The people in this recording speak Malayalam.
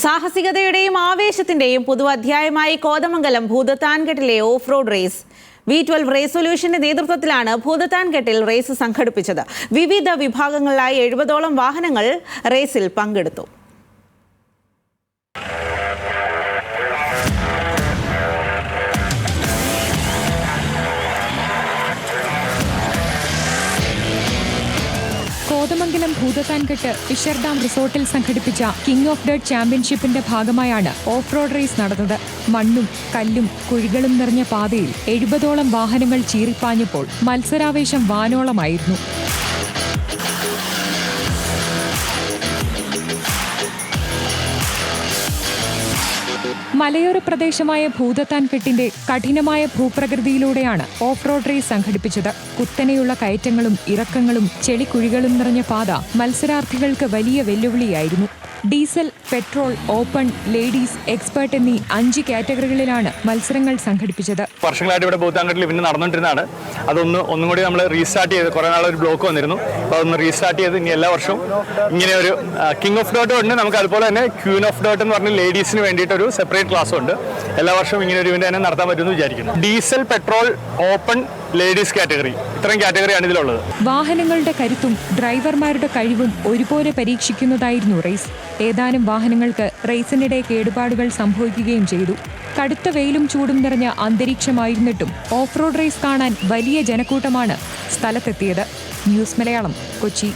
സാഹസികതയുടെയും ആവേശത്തിന്റെയും പുതുഅധ്യായമായി കോതമംഗലം ഭൂതത്താൻകെട്ടിലെ off road race V12 race സൊല്യൂഷന്റെ നേതൃത്വത്തിലാണ് ഭൂതത്താൻകെട്ടിൽ റേസ് സംഘടിപ്പിച്ചത്. വിവിധ വിഭാഗങ്ങളിലായി 70ഓളം വാഹനങ്ങൾ റേസിൽ പങ്കെടുത്തു. കോതമംഗലം ഭൂതത്താൻകെട്ട് ഫിഷർ ഡാം റിസോർട്ടിൽ സംഘടിപ്പിച്ച കിങ് ഓഫ് ഡേർട്ട് ചാമ്പ്യൻഷിപ്പിന്റെ ഭാഗമായാണ് ഓഫ് റോഡ് റേസ് നടന്നത്. മണ്ണും കല്ലും കുഴികളും നിറഞ്ഞ പാതയിൽ 70ഓളം വാഹനങ്ങൾ ചീറിപ്പാഞ്ഞപ്പോൾ മത്സരാവേശം വാനോളമായിരുന്നു. മലയോര പ്രദേശമായ ഭൂതത്താൻകെട്ടിന്റെ കഠിനമായ ഭൂപ്രകൃതിയിലൂടെയാണ് ഓഫ് റോഡ് റേസ് സംഘടിപ്പിച്ചത്. കുത്തനെയുള്ള കയറ്റങ്ങളും ഇറക്കങ്ങളും ചെളിക്കുഴികളും നിറഞ്ഞ പാത മത്സരാർത്ഥികൾക്ക് വലിയ വെല്ലുവിളിയായിരുന്നു. Diesel, petrol, open, ladies, expert എന്നീ 5 കാറ്റഗറികളിലാണ് മത്സരങ്ങൾ സംഘടിപ്പിച്ചത്. വർഷങ്ങളായിട്ട് ഇവിടെ ഭൂതത്താൻകെട്ടിൽ ഇവന്റ് നടന്നുകൊണ്ടിരുന്നതാണ്. ഒന്നും കൂടി നമ്മൾ റീസ്റ്റാർട്ട് ചെയ്ത് കുറേ നാളൊരു ബ്ലോക്ക് വന്നിരുന്നു. അപ്പോൾ അതൊന്ന് റീസ്റ്റാർട്ട് ചെയ്ത് ഇനി എല്ലാ വർഷവും ഇങ്ങനെ ഒരു കിങ് ഓഫ് ഡേർട്ട് ഉണ്ട്. നമുക്ക് അതുപോലെ തന്നെ ക്വീൻ ഓഫ് ഡേർട്ട് എന്ന് പറഞ്ഞ ലേഡീസിന് വേണ്ടിയിട്ട് ഒരു സെപ്പറേറ്റ് ക്ലാസ് ഉണ്ട്. എല്ലാ വർഷവും ഇങ്ങനെ ഒരു ഇവന്റ് തന്നെ നടത്താൻ പറ്റുമെന്ന് വിചാരിക്കുന്നു. Diesel, petrol, open, ladies category, ഇത്രയും കാറ്റഗറിയാണ് ഇതിലുള്ളത്. വാഹനങ്ങളുടെ കരുത്തും ഡ്രൈവർമാരുടെ കഴിവും ഒരുപോലെ പരീക്ഷിക്കുന്നതായിരുന്നു റേസ്. ഏതാനും വാഹനങ്ങൾക്ക് റേസിനിടെ കേടുപാടുകൾ സംഭവിക്കുകയും ചെയ്തു. കടുത്ത വെയിലും ചൂടും നിറഞ്ഞ അന്തരീക്ഷമായിരുന്നിട്ടും ഓഫ് റോഡ് റേസ് കാണാൻ വലിയ ജനക്കൂട്ടമാണ് സ്ഥലത്തെത്തിയത്. ന്യൂസ് മലയാളം, കൊച്ചി.